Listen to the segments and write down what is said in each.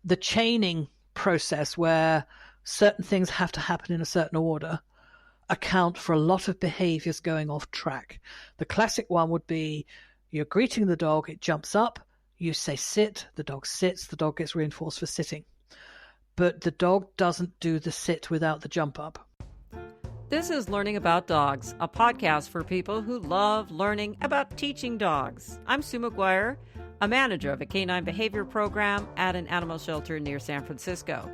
the chaining process where certain things have to happen in a certain order account for a lot of behaviors going off track. The classic one would be you're greeting the dog, it jumps up, you say sit, the dog sits, the dog gets reinforced for sitting. But the dog doesn't do the sit without the jump up. This is Learning About Dogs, a podcast for people who love learning about teaching dogs. I'm Sue McGuire, a manager of a canine behavior program at an animal shelter near San Francisco.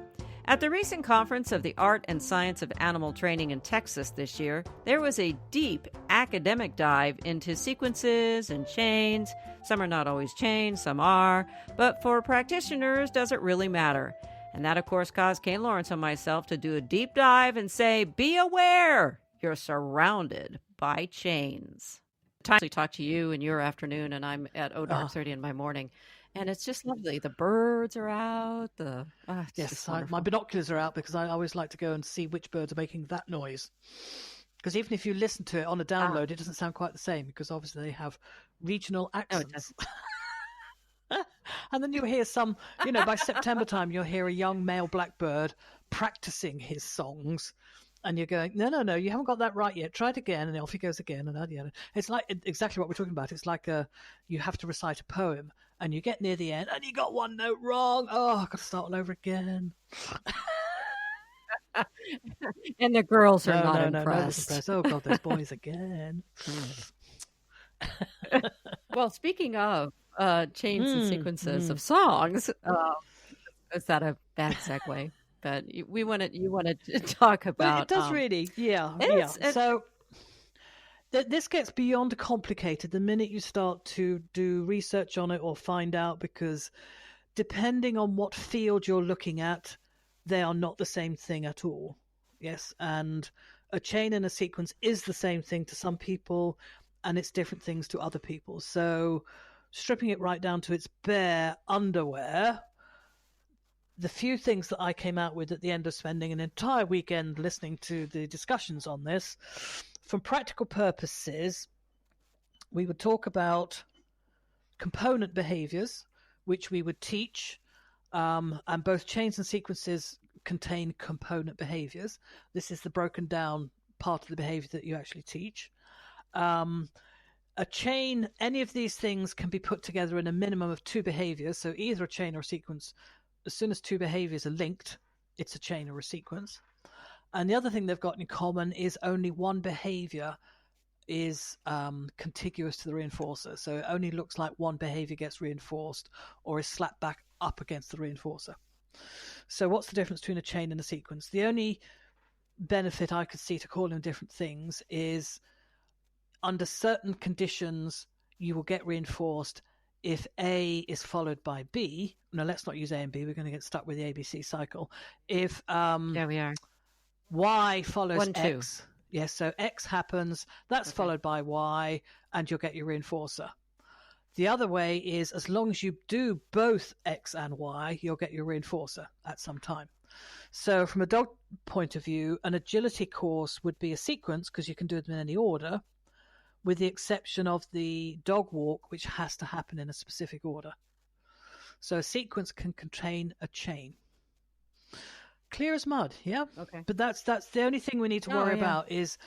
At the recent conference of the Art and Science of Animal Training in Texas this year, there was a deep academic dive into sequences and chains. Some are not always chains, some are, but for practitioners, does it really matter? And that, of course, caused Kane Laurence and myself to do a deep dive and say, be aware, you're surrounded by chains. I talk to you in your afternoon, and I'm at dark 30 in my morning. And it's just lovely. The birds are out. Yes, my binoculars are out because I always like to go and see which birds are making that noise. Because even if you listen to it on a download, it doesn't sound quite the same because obviously they have regional accents. And then you'll hear some, by September time, you'll hear a young male blackbird practicing his songs. And you're going, no, you haven't got that right yet. Try it again. And off he goes again. And it's like exactly what we're talking about. It's like you have to recite a poem and you get near the end and you got one note wrong. Oh, I've got to start all over again. And the girls are not impressed. Oh, God, those boys again. Well, speaking of chains and sequences of songs, is that a bad segue? But you wanted to talk about. Well, it does really, yeah. So this gets beyond complicated the minute you start to do research on it or find out, because depending on what field you're looking at, they are not the same thing at all. Yes, and a chain and a sequence is the same thing to some people, and it's different things to other people. So stripping it right down to its bare underwear, the few things that I came out with at the end of spending an entire weekend listening to the discussions on this, from practical purposes, we would talk about component behaviors, which we would teach, and both chains and sequences contain component behaviors. This is the broken down part of the behavior that you actually teach. A chain, any of these things can be put together in a minimum of two behaviors, so either a chain or a sequence. As soon as two behaviors are linked, it's a chain or a sequence. And the other thing they've got in common is only one behavior is contiguous to the reinforcer. So it only looks like one behavior gets reinforced or is slapped back up against the reinforcer. So what's the difference between a chain and a sequence? The only benefit I could see to calling them different things is under certain conditions, you will get reinforced if A is followed by B. No, let's not use A and B. We're going to get stuck with the ABC cycle. If there we are. Y follows X. Yes, so X happens, that's followed by Y, and you'll get your reinforcer. The other way is as long as you do both X and Y, you'll get your reinforcer at some time. So from a dog point of view, an agility course would be a sequence because you can do them in any order, with the exception of the dog walk, which has to happen in a specific order. So a sequence can contain a chain. Clear as mud, yeah? Okay. But that's the only thing we need to worry about is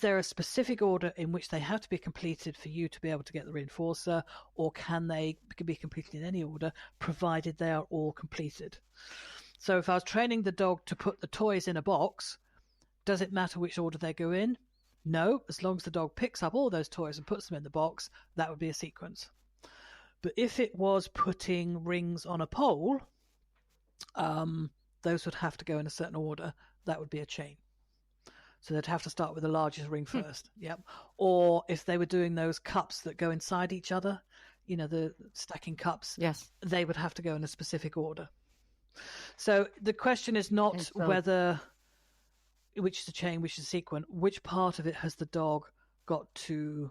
there a specific order in which they have to be completed for you to be able to get the reinforcer, or can they be completed in any order, provided they are all completed? So if I was training the dog to put the toys in a box, does it matter which order they go in? No, as long as the dog picks up all those toys and puts them in the box, that would be a sequence. But if it was putting rings on a pole, those would have to go in a certain order. That would be a chain. So they'd have to start with the largest ring first. Yep. Or if they were doing those cups that go inside each other, the stacking cups, yes, they would have to go in a specific order. So the question is not whether which is a chain, which is a sequence, which part of it has the dog got to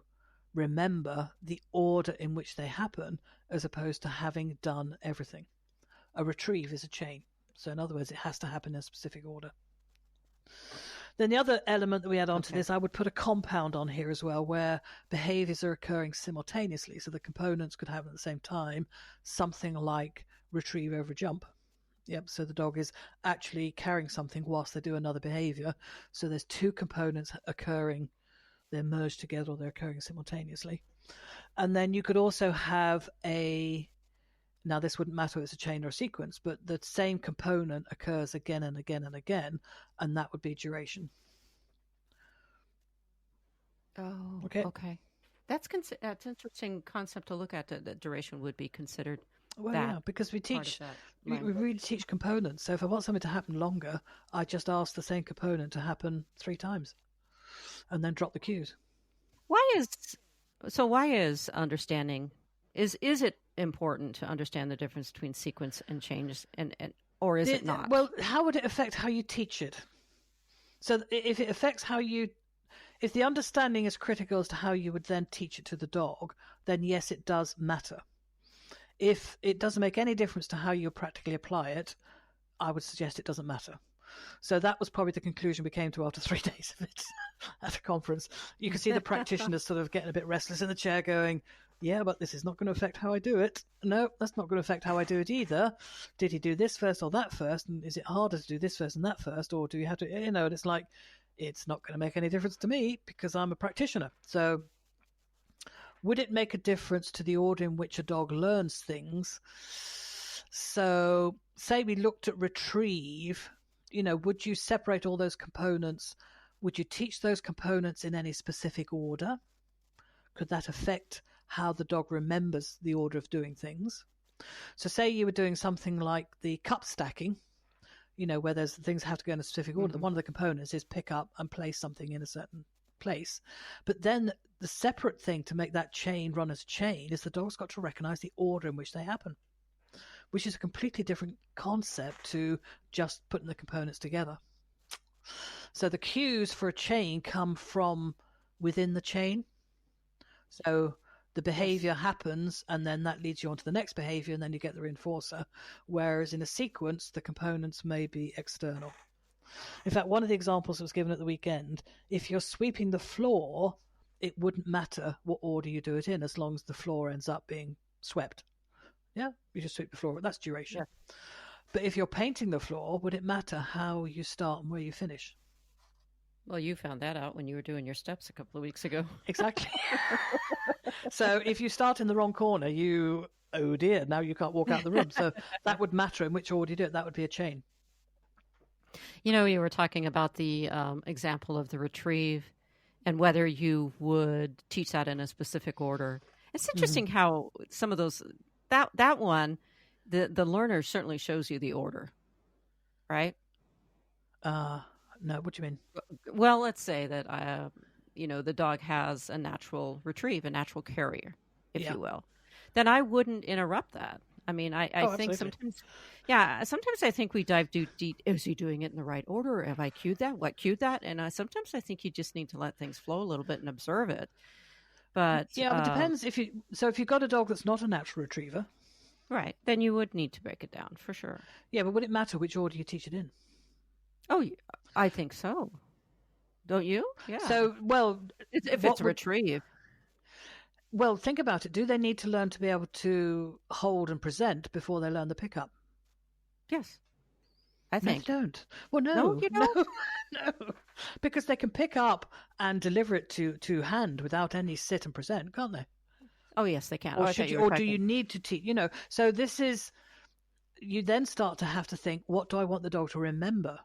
remember the order in which they happen, as opposed to having done everything. A retrieve is a chain. So in other words, it has to happen in a specific order. Then the other element that we add on to this, I would put a compound on here as well, where behaviors are occurring simultaneously. So the components could happen at the same time, something like retrieve over a jump. Yep, so the dog is actually carrying something whilst they do another behavior. So there's two components occurring. They're merged together or they're occurring simultaneously. And then you could also have now this wouldn't matter if it's a chain or a sequence, but the same component occurs again and again and again, and that would be duration. Oh, okay. That's an interesting concept to look at. That duration would be considered. Well, yeah, because we really teach components. So if I want something to happen longer, I just ask the same component to happen 3 times, and then drop the cues. Why is understanding? Is it important to understand the difference between sequence and change, or is it not? Well, how would it affect how you teach it? So if it affects if the understanding is critical as to how you would then teach it to the dog, then yes, it does matter. If it doesn't make any difference to how you practically apply it, I would suggest it doesn't matter. So that was probably the conclusion we came to after 3 days of it at a conference. You can see the practitioners sort of getting a bit restless in the chair going, yeah, but this is not going to affect how I do it. No, that's not going to affect how I do it either. Did he do this first or that first? And is it harder to do this first and that first? Or do you have to, and it's like, it's not going to make any difference to me because I'm a practitioner. So would it make a difference to the order in which a dog learns things? So say we looked at retrieve, would you separate all those components? Would you teach those components in any specific order? Could that affect how the dog remembers the order of doing things? So say you were doing something like the cup stacking, where there's things have to go in a specific order. Mm-hmm. One of the components is pick up and place something in a certain place. But then the separate thing to make that chain run as a chain is the dog's got to recognize the order in which they happen, which is a completely different concept to just putting the components together. So the cues for a chain come from within the chain. So the behavior happens, and then that leads you on to the next behavior, and then you get the reinforcer. Whereas in a sequence, the components may be external. In fact, one of the examples that was given at the weekend, if you're sweeping the floor, it wouldn't matter what order you do it in as long as the floor ends up being swept. Yeah, you just sweep the floor. That's duration. Yeah. But if you're painting the floor, would it matter how you start and where you finish? Well, you found that out when you were doing your steps a couple of weeks ago. Exactly. So if you start in the wrong corner, oh dear, now you can't walk out the room. So that would matter in which order you do it. That would be a chain. You were talking about the example of the retrieve and whether you would teach that in a specific order. It's interesting how some of those, that one, the learner certainly shows you the order, right? No, what do you mean? Well, let's say that, the dog has a natural retrieve, a natural carrier, if you will. Then I wouldn't interrupt that. I mean, I think sometimes I think we dive deep. Is he doing it in the right order? Have I cued that? What cued that? And sometimes I think you just need to let things flow a little bit and observe it. But it depends. If you've got a dog that's not a natural retriever, right, then you would need to break it down for sure. Yeah, but would it matter which order you teach it in? Oh, I think so. Don't you? Yeah. So, well, if it's a retrieve. Well, think about it. Do they need to learn to be able to hold and present before they learn the pickup? Yes. I think. No, they don't. Well, no. No, because they can pick up and deliver it to hand without any sit and present, can't they? Oh, yes, they can. Or do you need to teach? So this is, you then start to have to think, what do I want the dog to remember?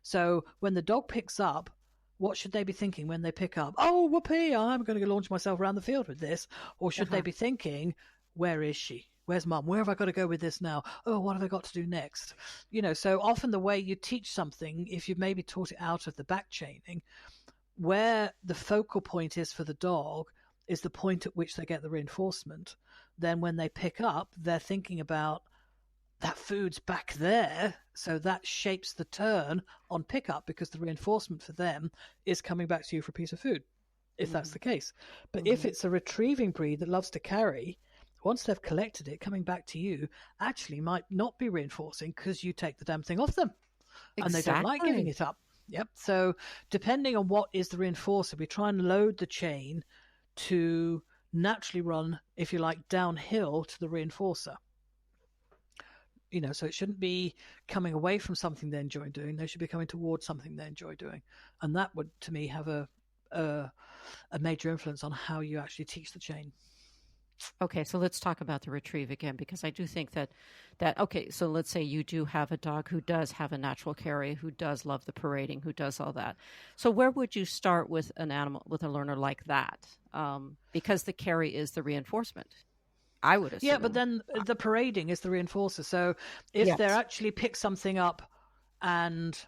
So when the dog picks up, what should they be thinking when they pick up? Oh, whoopee, I'm going to launch myself around the field with this. Or should they be thinking, where is she? Where's mum? Where have I got to go with this now? Oh, what have I got to do next? So often the way you teach something, if you've maybe taught it out of the back chaining, where the focal point is for the dog is the point at which they get the reinforcement. Then when they pick up, they're thinking about, that food's back there, so that shapes the turn on pickup because the reinforcement for them is coming back to you for a piece of food, if that's the case. But if it's a retrieving breed that loves to carry, once they've collected it, coming back to you actually might not be reinforcing because you take the damn thing off them. Exactly. And they don't like giving it up. Yep. So depending on what is the reinforcer, we try and load the chain to naturally run, if you like, downhill to the reinforcer. So it shouldn't be coming away from something they enjoy doing. They should be coming towards something they enjoy doing. And that would, to me, have a major influence on how you actually teach the chain. Okay, so let's talk about the retrieve again, because I do think that okay, so let's say you do have a dog who does have a natural carry, who does love the parading, who does all that. So where would you start with an animal, with a learner like that? Because the carry is the reinforcement, I would assume. Yeah, but then the parading is the reinforcer. So if they actually pick something up and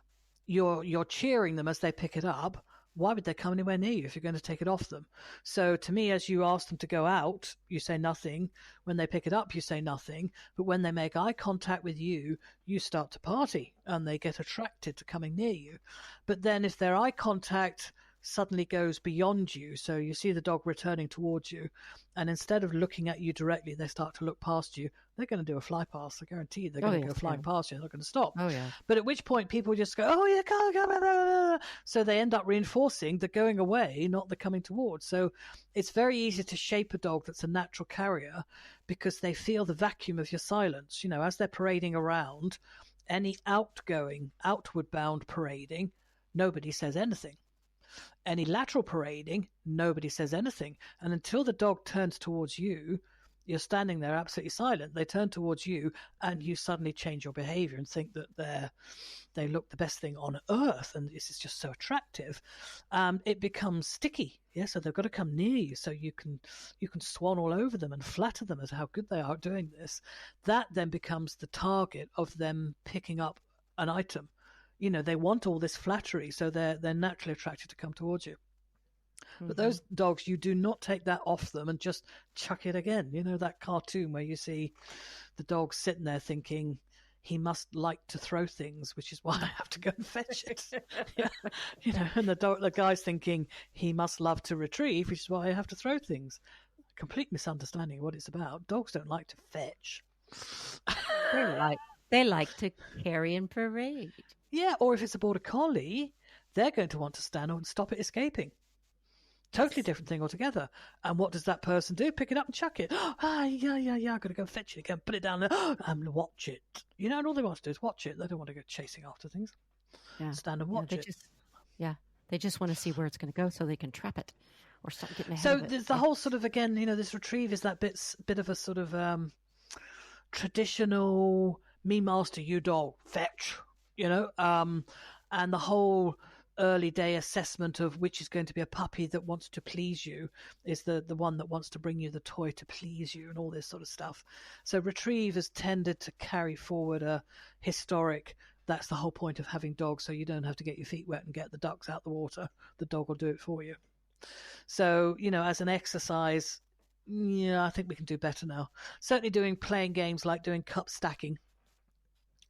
you're cheering them as they pick it up, why would they come anywhere near you if you're going to take it off them? So to me, as you ask them to go out, you say nothing. When they pick it up, you say nothing. But when they make eye contact with you, you start to party and they get attracted to coming near you. But then if their eye contact suddenly goes beyond you, so you see the dog returning towards you, and instead of looking at you directly, they start to look past you, they're going to do a fly past. I guarantee you they're going to go flying past you. They're not going to stop. But at which point people just go, oh yeah, come. So they end up reinforcing the going away, not the coming towards. So it's very easy to shape a dog that's a natural carrier because they feel the vacuum of your silence. As they're parading around, any outward bound parading, nobody says anything. Any lateral parading, nobody says anything. And until the dog turns towards you, you're standing there absolutely silent. They turn towards you and you suddenly change your behavior and think that they look the best thing on earth and this is just so attractive. It becomes sticky. Yeah, so they've got to come near you so you can swan all over them and flatter them as how good they are doing this. That then becomes the target of them picking up an item. They want all this flattery, so they're naturally attracted to come towards you. Mm-hmm. But those dogs, you do not take that off them and just chuck it again. That cartoon where you see the dog sitting there thinking he must like to throw things, which is why I have to go and fetch it. And the guy's thinking he must love to retrieve, which is why I have to throw things. Complete misunderstanding of what it's about. Dogs don't like to fetch. They like to carry and parade. Yeah, or if it's a border collie, they're going to want to stand up and stop it escaping. Totally different thing altogether. And what does that person do? Pick it up and chuck it. Yeah, I've got to go fetch it again, put it down there, and watch it. And all they want to do is watch it. They don't want to go chasing after things. Yeah. Stand and watch it. They just want to see where it's going to go so they can trap it or start getting ahead of it. So there's the whole sort of, again, this retrieve is that bit of a sort of traditional me master, you dog, fetch. And the whole early day assessment of which is going to be a puppy that wants to please you is the one that wants to bring you the toy to please you and all this sort of stuff. So retrieve has tended to carry forward a historic, that's the whole point of having dogs, so you don't have to get your feet wet and get the ducks out the water. The dog will do it for you. So, as an exercise, I think we can do better now. Certainly playing games like doing cup stacking.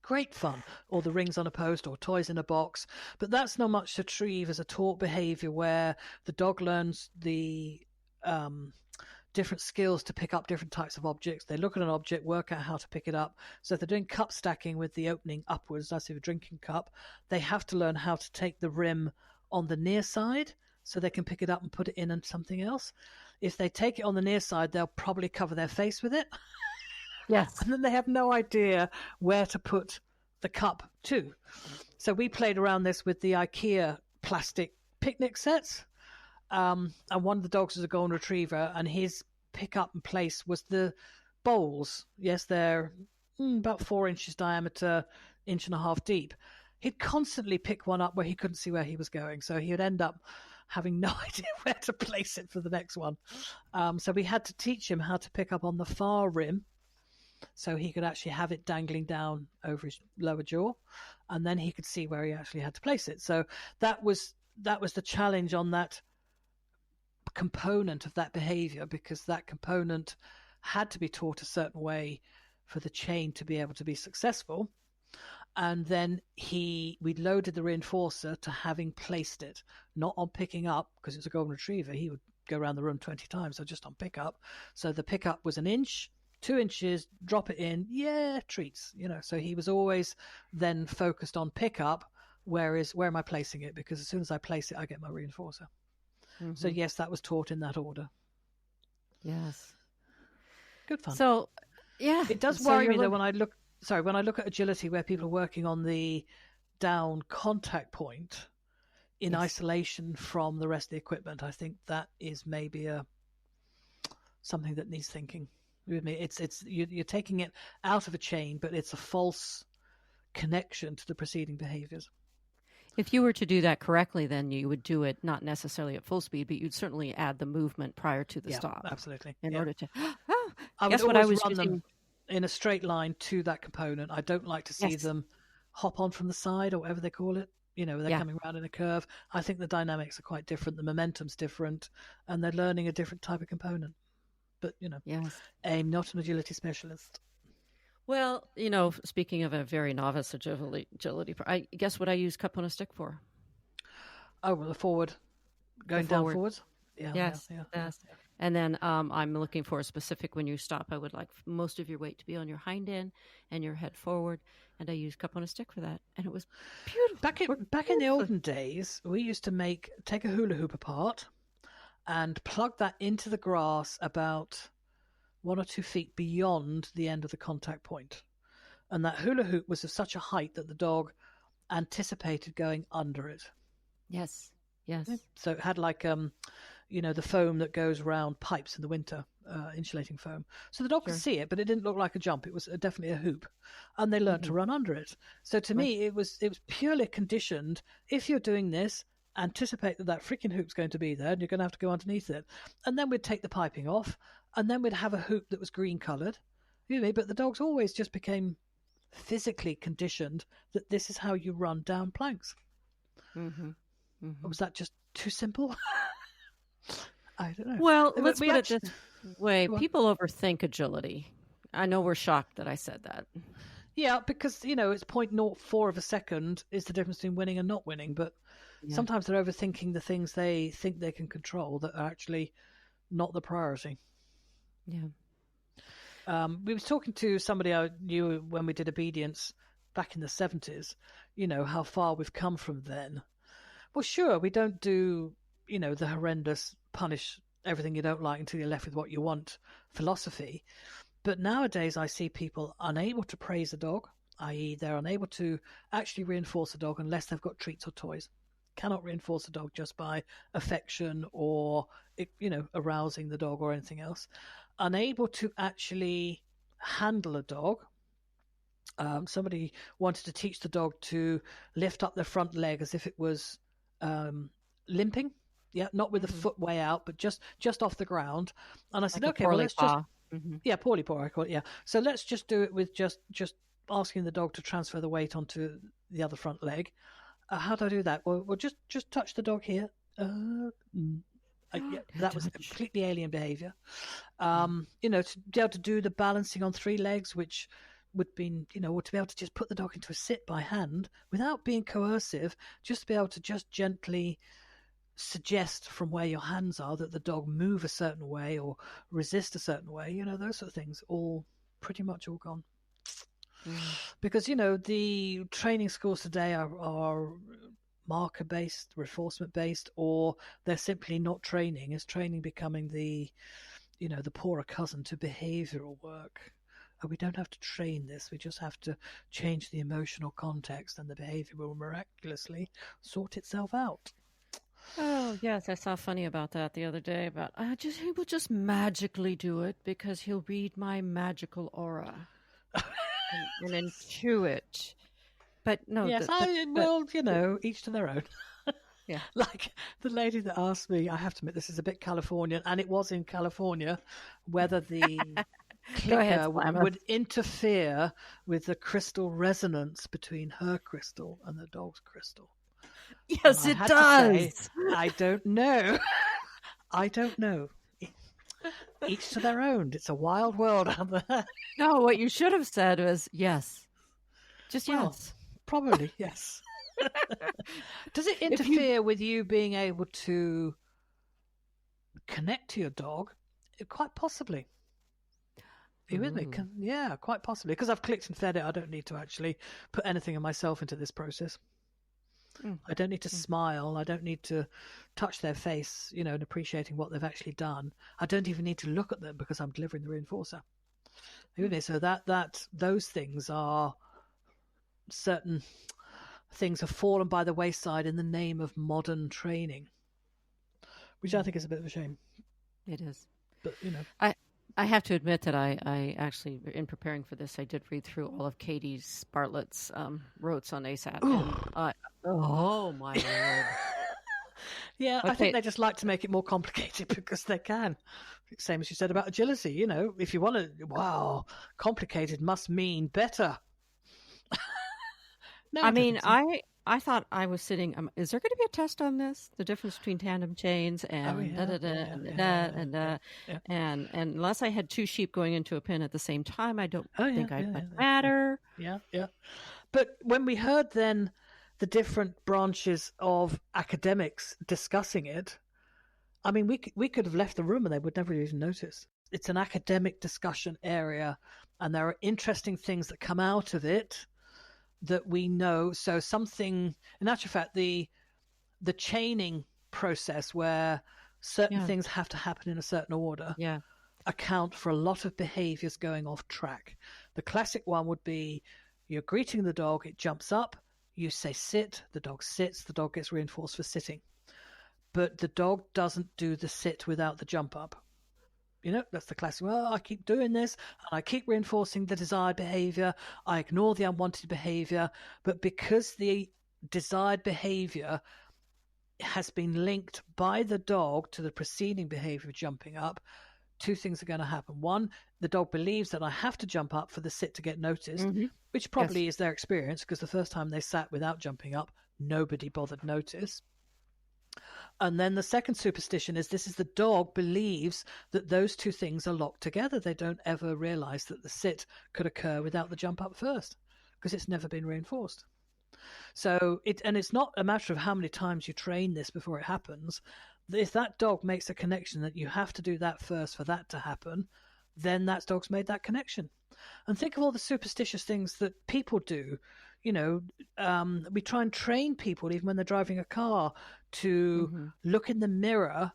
Great fun, or the rings on a post, or toys in a box. But that's not much to retrieve as a taught behavior where the dog learns the different skills to pick up different types of objects. They look at an object, work out how to pick it up. So if they're doing cup stacking with the opening upwards, that's if a drinking cup, they have to learn how to take the rim on the near side so they can pick it up and put it in and something else. If they take it on the near side, they'll probably cover their face with it. Yes. And then they have no idea where to put the cup to. So we played around this with the IKEA plastic picnic sets. And one of the dogs is a golden retriever, and his pick up and place was the bowls. Yes, they're about 4 inches diameter, 1.5 inches deep. He'd constantly pick one up where he couldn't see where he was going. So he would end up having no idea where to place it for the next one. So we had to teach him how to pick up on the far rim, so he could actually have it dangling down over his lower jaw, and then he could see where he actually had to place it. So that was the challenge on that component of that behavior, because that component had to be taught a certain way for the chain to be able to be successful. And then we loaded the reinforcer to having placed it, not on picking up, because it's a golden retriever. He would go around the room 20 times, so just on pickup. So the pickup was 1 inch, 2 inches, drop it in, treats, So he was always then focused on pickup, where am I placing it? Because as soon as I place it, I get my reinforcer. Mm-hmm. So yes, that was taught in that order. Yes. Good fun. So, yeah. It does worry me though when I look when I look at agility, where people are working on the down contact point in isolation from the rest of the equipment, I think that is maybe something that needs thinking. With me, you're taking it out of a chain, but it's a false connection to the preceding behaviors. If you were to do that correctly, then you would do it not necessarily at full speed, but you'd certainly add the movement prior to the stop. Absolutely. In order to guess what I was run them in a straight line to that component. I don't like to see them hop on from the side or whatever they call it. They're coming around in a curve. I think the dynamics are quite different. The momentum's different, and they're learning a different type of component. But, I'm not an agility specialist. Well, speaking of a very novice agility, I guess what I use cup on a stick for. Oh, well, the forward, going down forwards. Yes. And then I'm looking for a specific, when you stop, I would like most of your weight to be on your hind end and your head forward. And I use cup on a stick for that. And it was beautiful. Back in the olden days, we used to take a hula hoop apart and plug that into the grass about 1 or 2 feet beyond the end of the contact point. And that hula hoop was of such a height that the dog anticipated going under it. Yes. So it had like, the foam that goes around pipes in the winter, insulating foam. So the dog could see it, but it didn't look like a jump. It was definitely a hoop. And they learned to run under it. So to me, it was purely conditioned. If you're doing this, anticipate that freaking hoop's going to be there and you're going to have to go underneath it. And then we'd take the piping off, and then we'd have a hoop that was green coloured. But the dogs always just became physically conditioned that this is how you run down planks. Was that just too simple? I don't know. Well, let's put it this way. People overthink agility. I know we're shocked that I said that. Yeah, because, it's 0.04 of a second is the difference between winning and not winning. But sometimes they're overthinking the things they think they can control that are actually not the priority. Yeah. We was talking to somebody I knew when we did obedience back in the 70s, how far we've come from then. Well, sure, we don't do, the horrendous punish everything you don't like until you're left with what you want philosophy. But nowadays I see people unable to praise a dog, i.e. they're unable to actually reinforce a dog unless they've got treats or toys. Cannot reinforce a dog just by affection or, arousing the dog or anything else. Unable to actually handle a dog. Somebody wanted to teach the dog to lift up their front leg as if it was limping. Yeah, not with the foot way out, but just off the ground. And I said, okay, well, let's just... poorly paw, I call it, yeah. So let's just do it with just asking the dog to transfer the weight onto the other front leg. How do I do that? Well, just touch the dog here. That was completely alien behavior. To be able to do the balancing on 3 legs, which would be, or to be able to just put the dog into a sit by hand without being coercive, just to be able to just gently suggest from where your hands are that the dog move a certain way or resist a certain way, those sort of things, all pretty much all gone. Because, the training schools today are marker-based, reinforcement-based, or they're simply not training. Is training becoming the poorer cousin to behavioral work? And we don't have to train this. We just have to change the emotional context and the behavior will miraculously sort itself out. Oh, yes. I saw funny about that the other day. About he will just magically do it because he'll read my magical aura and intuit. But no. Yes, each to their own. Yeah. Like the lady that asked me, I have to admit this is a bit Californian, and it was in California, whether the clicker would interfere with the crystal resonance between her crystal and the dog's crystal. Yes, it does. I don't know. I don't know. Each to their own. It's a wild world out there. No, what you should have said was yes. Just yes. Probably, yes. Does it interfere with you being able to connect to your dog? Quite possibly. Are you with me? Yeah, quite possibly. Because I've clicked and fed it, I don't need to actually put anything of myself into this process. I don't need to smile. I don't need to touch their face, and appreciating what they've actually done. I don't even need to look at them because I'm delivering the reinforcer. So those things are certain things have fallen by the wayside in the name of modern training, which I think is a bit of a shame. It is. But, I have to admit that I actually, in preparing for this, I did read through all of Katie Bartlett's Rotes on ASAP. Oh, my Lord. Yeah, okay. I think they just like to make it more complicated because they can. Same as you said about agility. If you want to, complicated must mean better. No, I thought I was sitting. Is there going to be a test on this? The difference between tandem chains and and unless I had two sheep going into a pen at the same time, I don't think I'd matter. Yeah. But when we heard then the different branches of academics discussing it, I mean, we could have left the room and they would never even notice. It's an academic discussion area, and there are interesting things that come out of it that we know. So something, in actual fact, the chaining process where certain things have to happen in a certain order account for a lot of behaviors going off track. The classic one would be you're greeting the dog, it jumps up, you say sit, the dog sits, the dog gets reinforced for sitting. But the dog doesn't do the sit without the jump up. That's the classic. Well, I keep doing this and I keep reinforcing the desired behavior. I ignore the unwanted behavior. But because the desired behavior has been linked by the dog to the preceding behavior of jumping up, two things are going to happen. One, the dog believes that I have to jump up for the sit to get noticed, which probably is their experience because the first time they sat without jumping up, nobody bothered notice. And then the second superstition is the dog believes that those two things are locked together. They don't ever realize that the sit could occur without the jump up first because it's never been reinforced. So it's not a matter of how many times you train this before it happens. If that dog makes a connection that you have to do that first for that to happen, then that dog's made that connection. And think of all the superstitious things that people do. We try and train people even when they're driving a car to look in the mirror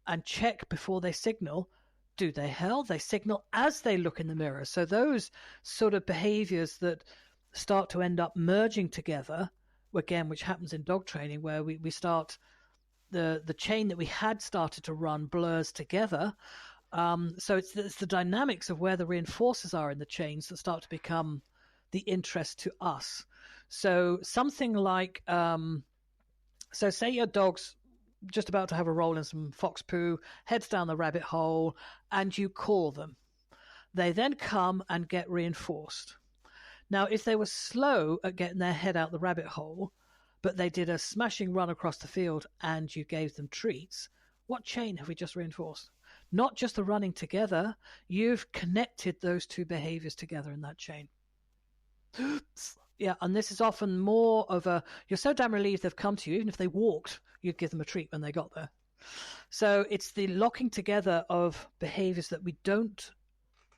and check before they signal. Do they they signal as they look in the mirror? So those sort of behaviors that start to end up merging together, again, which happens in dog training, where we start the chain that we had started to run blurs together. So it's the dynamics of where the reinforcers are in the chains that start to become the interest to us. So something like, so say your dog's just about to have a roll in some fox poo, heads down the rabbit hole, and you call them. They then come and get reinforced. Now, if they were slow at getting their head out the rabbit hole, but they did a smashing run across the field and you gave them treats, what chain have we just reinforced? Not just the running together, you've connected those two behaviors together in that chain. Yeah, and this is often more of you're so damn relieved they've come to you, even if they walked, you'd give them a treat when they got there. So it's the locking together of behaviors that we don't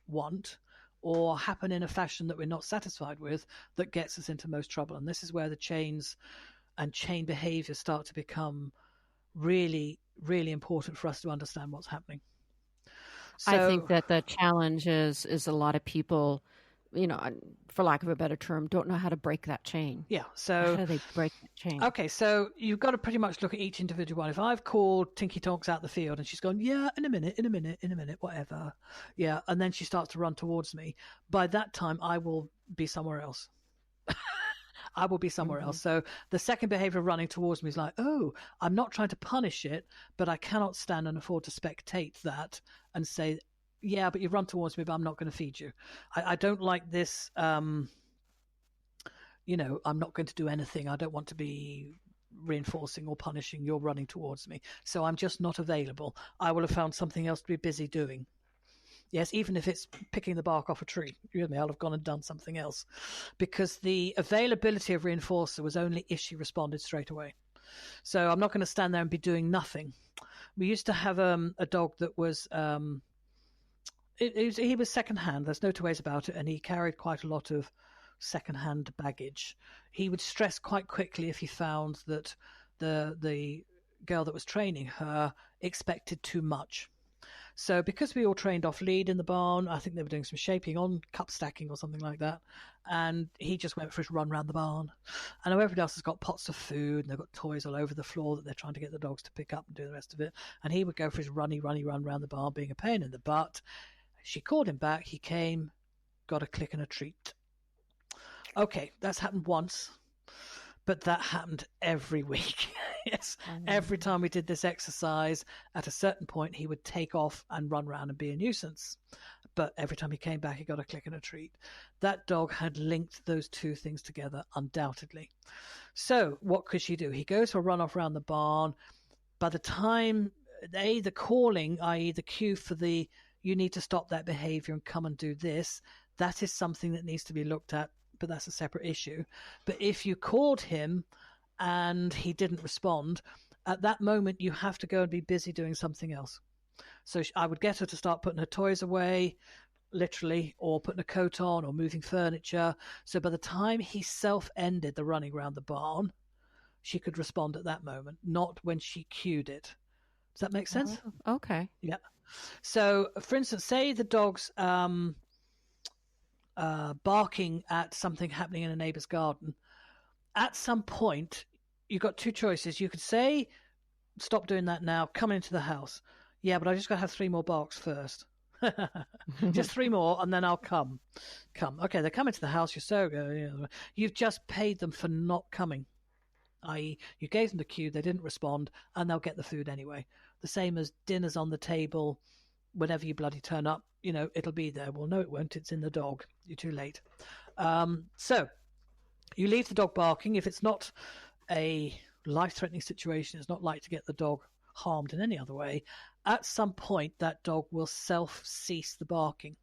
want or happen in a fashion that we're not satisfied with that gets us into most trouble. And this is where the chains and chain behaviors start to become really, really important for us to understand what's happening. So, I think that the challenge is a lot of people, for lack of a better term, don't know how to break that chain. Yeah. So how do they break that chain? Okay, so you've got to pretty much look at each individual one. If I've called Tinky Tonks out the field and she's gone, yeah, in a minute, whatever. Yeah, and then she starts to run towards me. By that time, I will be somewhere else. I will be somewhere else. So the second behavior of running towards me is like, oh, I'm not trying to punish it, but I cannot stand and afford to spectate that and say, yeah, but you've run towards me, but I'm not going to feed you. I don't like this. I'm not going to do anything. I don't want to be reinforcing or punishing your running towards me. So I'm just not available. I will have found something else to be busy doing. Yes, even if it's picking the bark off a tree, I'll have gone and done something else, because the availability of reinforcer was only if she responded straight away. So I'm not going to stand there and be doing nothing. We used to have a dog that was he was secondhand. There's no two ways about it, and he carried quite a lot of secondhand baggage. He would stress quite quickly if he found that the girl that was training her expected too much. So because we all trained off lead in the barn, I think they were doing some shaping on cup stacking or something like that. And he just went for his run around the barn. I know everybody else has got pots of food and they've got toys all over the floor that they're trying to get the dogs to pick up and do the rest of it. And he would go for his run around the barn, being a pain in the butt. She called him back. He came, got a click and a treat. Okay, that's happened once, but that happened every week. Yes, every time we did this exercise, at a certain point, he would take off and run around and be a nuisance. But every time he came back, he got a click and a treat. That dog had linked those two things together, undoubtedly. So what could she do? He goes for a run off around the barn. By the time, the calling, i.e. the cue for the, you need to stop that behavior and come and do this, that is something that needs to be looked at, but that's a separate issue. But if you called him and he didn't respond, at that moment, you have to go and be busy doing something else. So I would get her to start putting her toys away, literally, or putting a coat on or moving furniture. So by the time he self-ended the running around the barn, she could respond at that moment, not when she cued it. Does that make sense? Oh, okay. Yeah. So, for instance, say the dog's barking at something happening in a neighbour's garden. At some point, you've got two choices. You could say, stop doing that now, come into the house. Yeah, but I just got to have 3 more barks first. Just 3 more, and then I'll come. Okay, they come into the house. You've just paid them for not coming. I.e., you gave them the cue, they didn't respond, and they'll get the food anyway. The same as dinner's on the table. Whenever you bloody turn up, it'll be there. Well, no, it won't. It's in the dog. You're too late. So you leave the dog barking. If it's not a life-threatening situation, it's not like to get the dog harmed in any other way. At some point, that dog will self-cease the barking,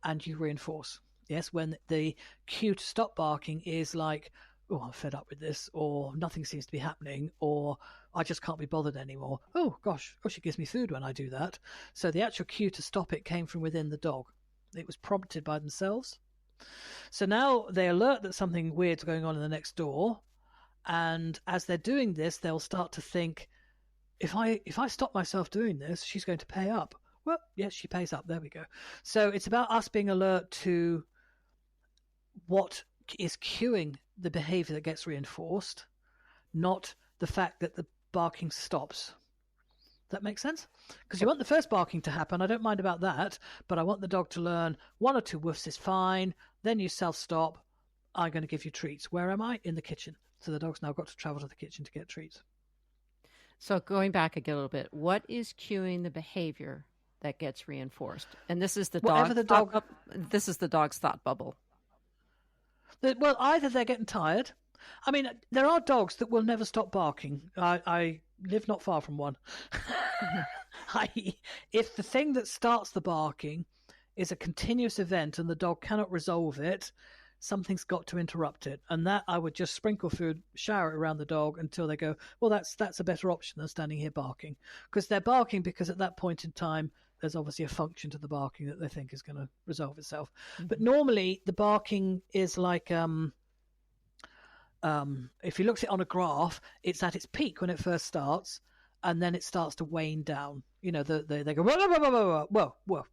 and you reinforce. Yes, when the cue to stop barking is like, oh, I'm fed up with this, or nothing seems to be happening, or I just can't be bothered anymore. Oh, gosh, she gives me food when I do that. So the actual cue to stop it came from within the dog. It was prompted by themselves. So now they alert that something weird's going on in the next door, and as they're doing this, they'll start to think, if I stop myself doing this, she's going to pay up. Well, yes, she pays up. There we go. So it's about us being alert to what is cueing the behavior that gets reinforced, not the fact that the barking stops. Does that make sense? Because you want the first barking to happen. I don't mind about that, but I want the dog to learn 1 or 2 woofs is fine. Then you self-stop. I'm going to give you treats. Where am I? In the kitchen. So the dog's now got to travel to the kitchen to get treats. So going back again a little bit, what is cueing the behavior that gets reinforced? And this is the dog. This is the dog's thought bubble. Well, either they're getting tired. I mean, there are dogs that will never stop barking. I live not far from one. If the thing that starts the barking is a continuous event and the dog cannot resolve it, something's got to interrupt it. And that I would just sprinkle food, shower it around the dog until they go, well, that's a better option than standing here barking. Because they're barking because at that point in time, there's obviously a function to the barking that they think is going to resolve itself. Mm-hmm. But normally the barking is like, if you look at it on a graph, it's at its peak when it first starts, and then it starts to wane down. They go, whoa, whoa, whoa, whoa, whoa, whoa.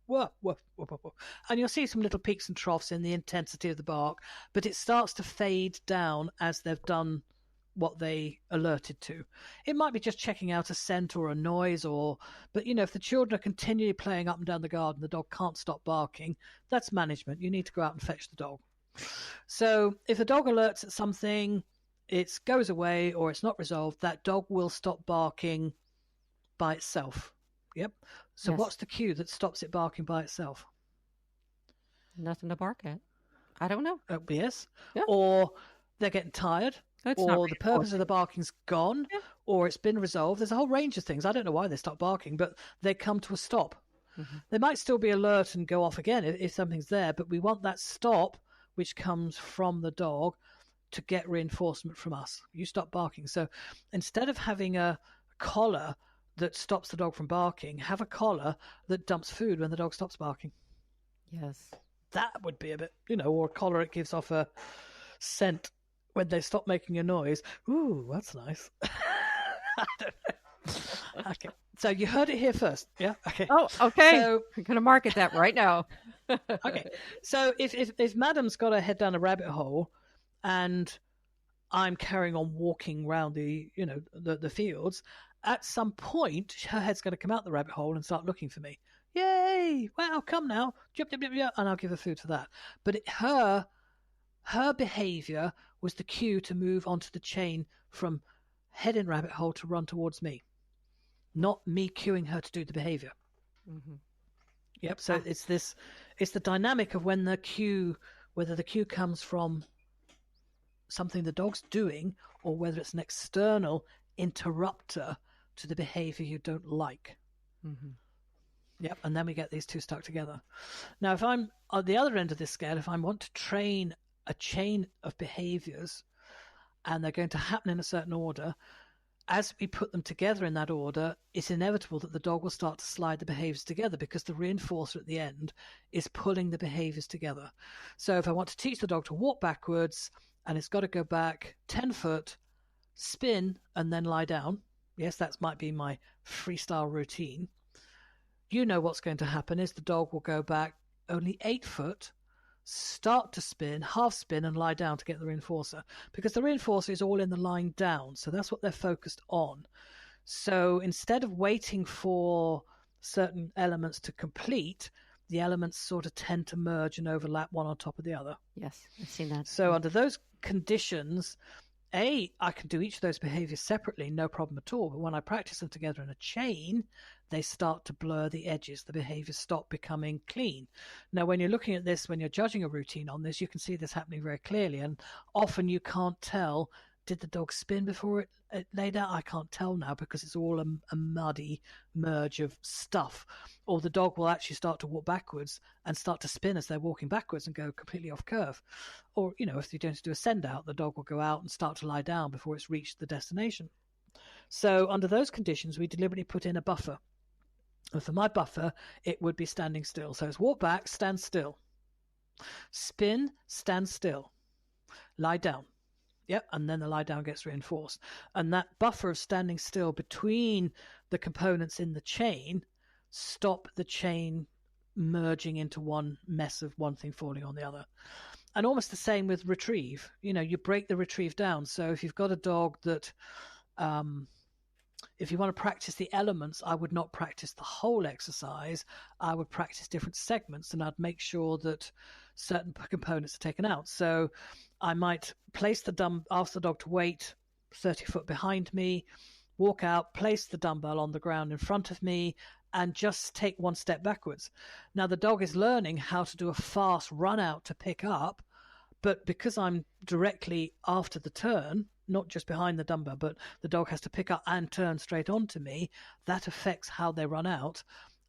Whoa, whoa, whoa, whoa, whoa. And you'll see some little peaks and troughs in the intensity of the bark, but it starts to fade down as they've done what they alerted to. It might be just checking out a scent or a noise, but if the children are continually playing up and down the garden, the dog can't stop barking, that's management. You need to go out and fetch the dog. So if a dog alerts at something, it goes away or it's not resolved, that dog will stop barking by itself. Yep. So yes. What's the cue that stops it barking by itself? Nothing to bark at. I don't know. Yes. Yeah. Or they're getting tired. Or the purpose of the barking's gone. Yeah. Or it's been resolved. There's a whole range of things. I don't know why they stop barking, but they come to a stop. Mm-hmm. They might still be alert and go off again if something's there, but we want that stop, which comes from the dog, to get reinforcement from us. You stop barking. So instead of having a collar that stops the dog from barking, have a collar that dumps food when the dog stops barking. Yes. That would be a bit, or a collar that gives off a scent when they stop making a noise. Ooh, that's nice. I don't know. Okay. So you heard it here first. Yeah. Okay. Oh, okay. So we're going to market that right now. Okay. So if Madam's got her head down a rabbit hole, and I'm carrying on walking around the fields, at some point her head's going to come out the rabbit hole and start looking for me. Yay! Well, come now, and I'll give her food for that. But her behaviour was the cue to move onto the chain from head in rabbit hole to run towards me, not me cueing her to do the behaviour. Mm-hmm. Yep. So it's the dynamic of when the cue, whether the cue comes from something the dog's doing or whether it's an external interrupter to the behavior you don't like. Mm-hmm. Yep. And then we get these two stuck together. Now, if I'm at the other end of this scale, if I want to train a chain of behaviors and they're going to happen in a certain order, as we put them together in that order, it's inevitable that the dog will start to slide the behaviors together because the reinforcer at the end is pulling the behaviors together. So if I want to teach the dog to walk backwards and it's got to go back 10 foot, spin, and then lie down. Yes, that might be my freestyle routine. You know what's going to happen is the dog will go back only 8 foot, start to spin, half spin, and lie down to get the reinforcer, because the reinforcer is all in the lying down. So that's what they're focused on. So instead of waiting for certain elements to complete, the elements sort of tend to merge and overlap one on top of the other. Yes, I've seen that. So under those conditions, I can do each of those behaviors separately, no problem at all. But when I practice them together in a chain, they start to blur the edges. The behaviors stop becoming clean. Now, when you're looking at this, when you're judging a routine on this, you can see this happening very clearly. And often you can't tell, did the dog spin before it laid out? I can't tell now because it's all a muddy merge of stuff. Or the dog will actually start to walk backwards and start to spin as they're walking backwards and go completely off curve. Or, if you're going to do a send out, the dog will go out and start to lie down before it's reached the destination. So under those conditions, we deliberately put in a buffer. And for my buffer, it would be standing still. So it's walk back, stand still. Spin, stand still. Lie down. Yep, and then the lie down gets reinforced. And that buffer of standing still between the components in the chain stop the chain merging into one mess of one thing falling on the other. And almost the same with retrieve. You break the retrieve down. So if you've got a dog that, if you want to practice the elements, I would not practice the whole exercise. I would practice different segments, and I'd make sure that certain components are taken out. So I might place ask the dog to wait 30 foot behind me, walk out, place the dumbbell on the ground in front of me, and just take one step backwards. Now, the dog is learning how to do a fast run out to pick up, but because I'm directly after the turn, not just behind the dumbbell, but the dog has to pick up and turn straight onto me, that affects how they run out.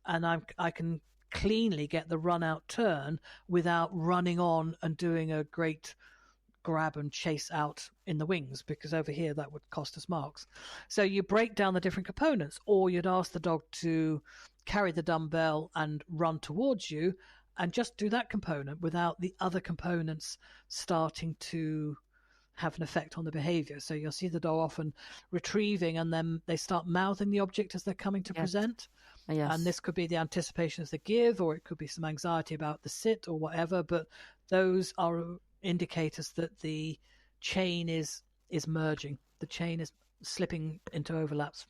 And I can cleanly get the run out turn without running on and doing a great grab and chase out in the wings, because over here that would cost us marks. So you break down the different components, or you'd ask the dog to carry the dumbbell and run towards you and just do that component without the other components starting to have an effect on the behavior. So you'll see the dog often retrieving and then they start mouthing the object as they're coming to present. Yes. And this could be the anticipation of the give, or it could be some anxiety about the sit or whatever, but those are indicators that the chain is merging. The chain is slipping into overlaps.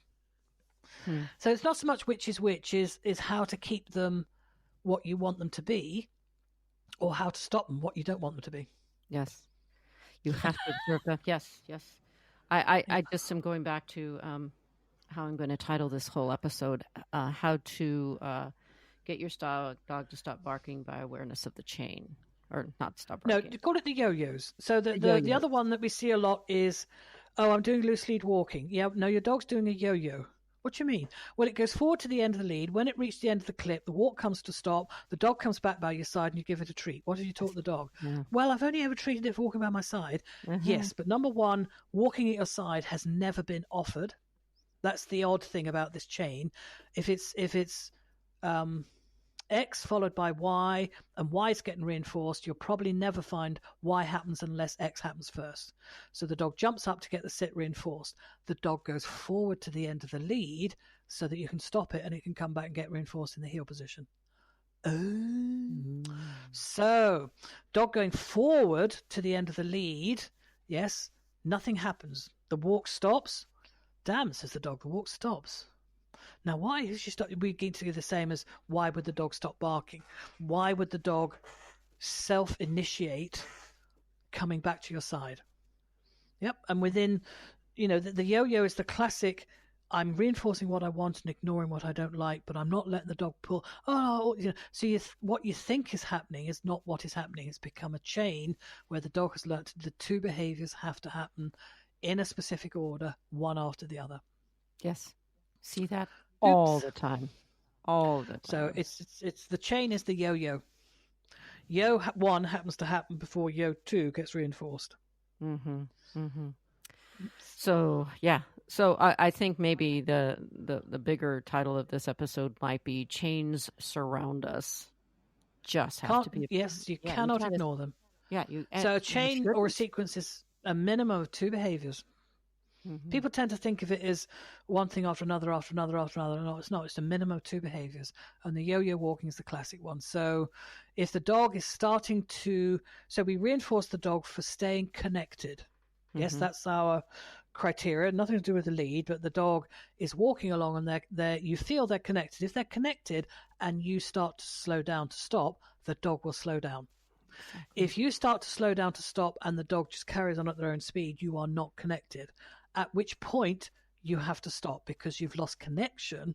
So it's not so much which is how to keep them what you want them to be, or how to stop them what you don't want them to be. Yes. You have to observe that. Yes. I just am going back to how I'm going to title this whole episode, how to get your dog to stop barking by awareness of the chain. Or not stop barking. No, call it the yo-yos. So the other one that we see a lot is, I'm doing loose lead walking. Yeah, no, your dog's doing a yo-yo. What do you mean? Well, it goes forward to the end of the lead. When it reaches the end of the clip, the walk comes to stop. The dog comes back by your side and you give it a treat. What have you taught the dog? Yeah. Well, I've only ever treated it for walking by my side. Yes, but number one, walking at your side has never been offered. That's the odd thing about this chain. If it's X followed by Y, and Y is getting reinforced, you'll probably never find Y happens unless X happens first. So the dog jumps up to get the sit reinforced. The dog goes forward to the end of the lead so that you can stop it and it can come back and get reinforced in the heel position. So dog going forward to the end of the lead, yes, nothing happens. The walk stops. Damn, says the dog, the walk stops. Now, why is she stop? We need to do the same as why would the dog stop barking? Why would the dog self-initiate coming back to your side? Yep, and within, the yo-yo is the classic. I'm reinforcing what I want and ignoring what I don't like, but I'm not letting the dog pull. So what you think is happening is not what is happening. It's become a chain where the dog has learned the two behaviors have to happen in a specific order, one after the other. Yes, see that all the time. So it's the chain is the yo-yo. Yo 1 happens to happen before yo 2 gets reinforced. Mm-hmm. Mm-hmm. So yeah. So I think maybe the bigger title of this episode might be "Chains Surround Us." Just have to be. Yes, you cannot ignore them. Yeah. So a chain or a sequence is a minimum of two behaviors. Mm-hmm. People tend to think of it as one thing after another, after another, after another. No, it's not. It's a minimum of two behaviors. And the yo-yo walking is the classic one. So if the dog is starting to... So we reinforce the dog for staying connected. Mm-hmm. Yes, that's our criteria. Nothing to do with the lead, but the dog is walking along and they're you feel they're connected. If they're connected and you start to slow down to stop, the dog will slow down. Exactly. If you start to slow down to stop and the dog just carries on at their own speed, you are not connected. At which point you have to stop because you've lost connection,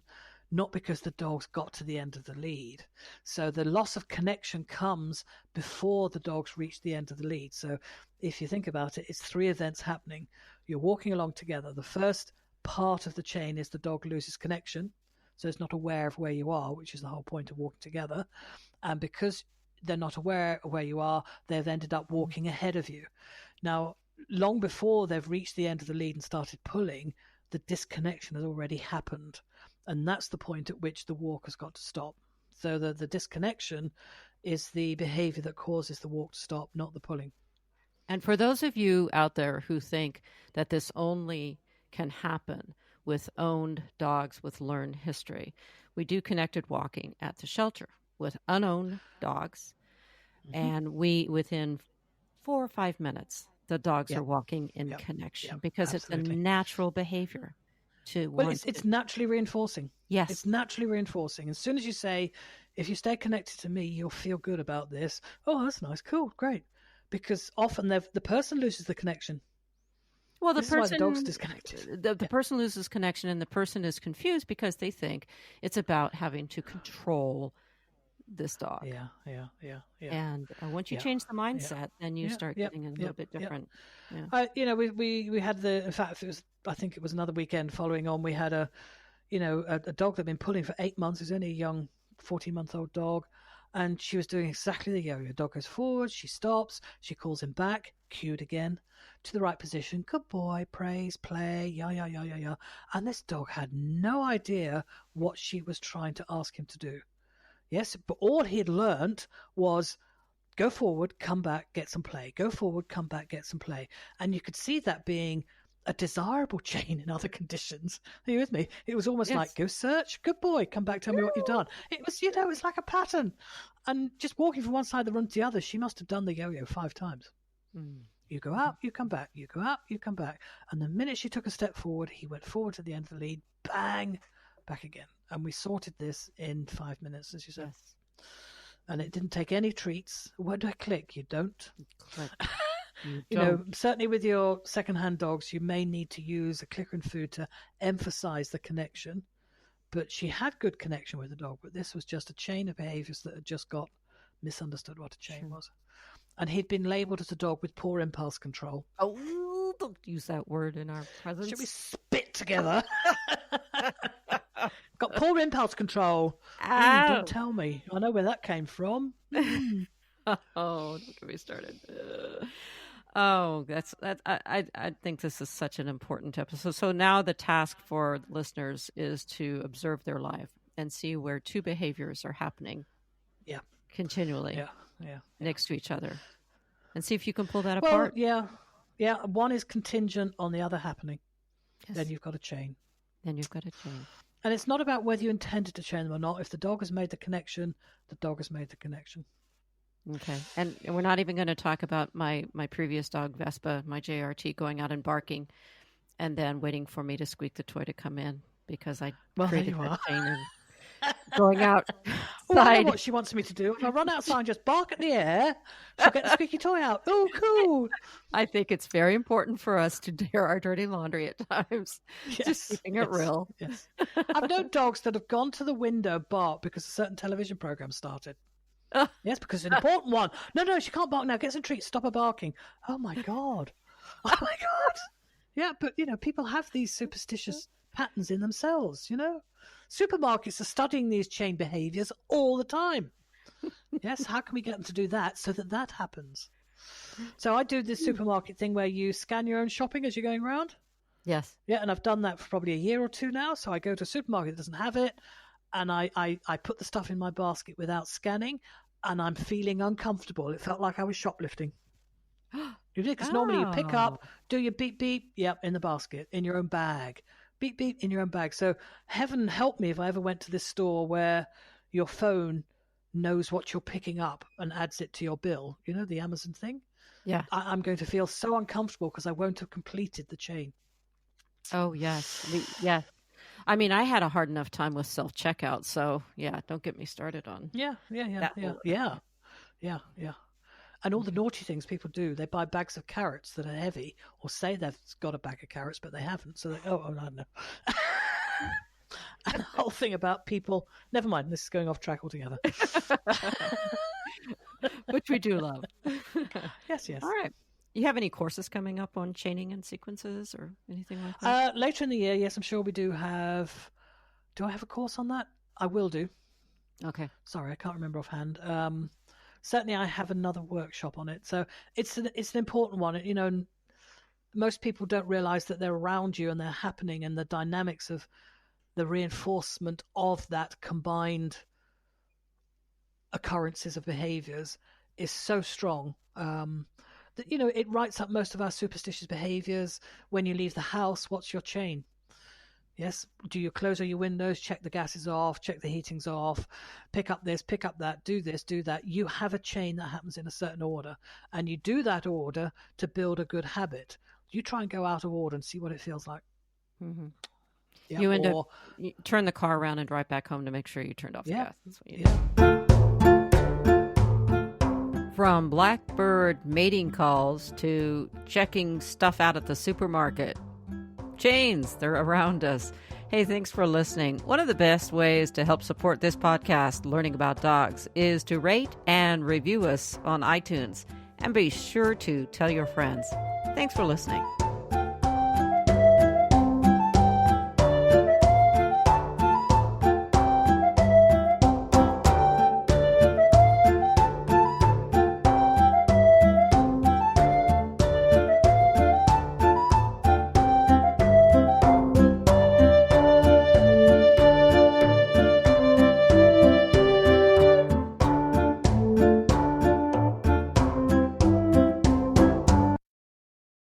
not because the dog's got to the end of the lead. So the loss of connection comes before the dog's reached the end of the lead. So if you think about it, it's three events happening. You're walking along together. The first part of the chain is the dog loses connection. So it's not aware of where you are, which is the whole point of walking together. And because they're not aware of where you are, they've ended up walking ahead of you. Now, long before they've reached the end of the lead and started pulling, the disconnection has already happened. And that's the point at which the walk has got to stop. So the disconnection is the behavior that causes the walk to stop, not the pulling. And for those of you out there who think that this only can happen with owned dogs with learned history, we do connected walking at the shelter with unowned dogs. Mm-hmm. And within 4 or 5 minutes, the dogs are walking in connection because absolutely. It's a natural behavior. It's naturally reinforcing. Yes. It's naturally reinforcing. As soon as you say, if you stay connected to me, you'll feel good about this. Oh, that's nice. Cool. Great. Because often the person loses the connection. Well, this is why the dog's disconnected. The person loses connection and the person is confused because they think it's about having to control this dog. Yeah. And once you change the mindset, then you start getting a little bit different. Yeah. We had in fact, I think it was another weekend following on, we had a dog that had been pulling for 8 months. It was only a young 14-month-old dog. And she was doing exactly the yo-yo. The dog goes forward, she stops, she calls him back, cued again, to the right position. Good boy, praise, play, yeah. And this dog had no idea what she was trying to ask him to do. Yes, but all he had learnt was go forward, come back, get some play. Go forward, come back, get some play. And you could see that being a desirable chain in other conditions. Are you with me? It was almost like, go search, good boy, come back, tell me what you've done. It was, it's like a pattern. And just walking from one side of the room to the other, she must have done the yo-yo 5 times. You go out, you come back. You go out, you come back. And the minute she took a step forward, he went forward to the end of the lead, bang, back again. And we sorted this in 5 minutes, as you said. Yes. And it didn't take any treats. Where do I click? You don't. Click. Certainly with your second-hand dogs, you may need to use a clicker and food to emphasize the connection. But she had good connection with the dog, but this was just a chain of behaviors that had just got misunderstood what a chain was. And he'd been labeled as a dog with poor impulse control. Oh, don't use that word in our presence. Should we spit together? Got poor impulse control. Don't tell me. I know where that came from. Oh, don't get me started. Oh, that's. I think this is such an important episode. So now the task for listeners is to observe their life and see where two behaviors are happening continually Yeah. next to each other, and see if you can pull that Well, apart. yeah. One is contingent on the other happening. Yes. Then you've got a chain. And it's not about whether you intended to chain them or not. If the dog has made the connection, the dog has made the connection. Okay. And we're not even going to talk about my previous dog, Vespa, my JRT, going out and barking and then waiting for me to squeak the toy to come in because I created that chain and going out. I know what she wants me to do. If I run outside and just bark at the air, she'll get the squeaky toy out. Oh, cool. I think it's very important for us to dare our dirty laundry at times. Just keeping it real. Yes. I've known dogs that have gone to the window bark because a certain television program started. Yes, because it's an important one. No, she can't bark now. Get some treats. Stop her barking. Oh, my God. Yeah, but, people have these superstitious patterns in themselves, Supermarkets are studying these chain behaviors all the time. Yes, how can we get them to do that so that happens? So I do this supermarket thing where you scan your own shopping as you're going around. Yes. Yeah, and I've done that for probably a year or two now. So I go to a supermarket that doesn't have it, and I put the stuff in my basket without scanning, and I'm feeling uncomfortable. It felt like I was shoplifting. You did, because normally you pick up, do your beep, beep, in the basket, in your own bag. Beep, beep, in your own bag. So heaven help me if I ever went to this store where your phone knows what you're picking up and adds it to your bill. The Amazon thing? Yeah. I'm going to feel so uncomfortable because I won't have completed the chain. Oh, yes. Yeah. I mean, I had a hard enough time with self-checkout, so don't get me started on Yeah. And all the naughty things people do, they buy bags of carrots that are heavy or say they've got a bag of carrots, but they haven't. So they I don't know. And the whole thing about people, never mind, this is going off track altogether. Which we do love. Yes. All right. You have any courses coming up on chaining and sequences or anything like that? Later in the year, yes, I'm sure we do have. Do I have a course on that? I will do. Okay. Sorry, I can't remember offhand. Certainly, I have another workshop on it. So it's an important one. Most people don't realize that they're around you and they're happening, and the dynamics of the reinforcement of that combined occurrences of behaviors is so strong that, it writes up most of our superstitious behaviors. When you leave the house, what's your chain? Yes. Do you close all your windows, check the gas is off, check the heating's off, pick up this, pick up that, do this, do that. You have a chain that happens in a certain order, and you do that order to build a good habit. You try and go out of order and see what it feels like. Mm-hmm. Yeah, you turn the car around and drive back home to make sure you turned off the gas. That's what you do. From blackbird mating calls to checking stuff out at the supermarket. Chains, they're around us. Hey, thanks for listening. One of the best ways to help support this podcast, Learning About Dogs, is to rate and review us on iTunes. And be sure to tell your friends. Thanks for listening.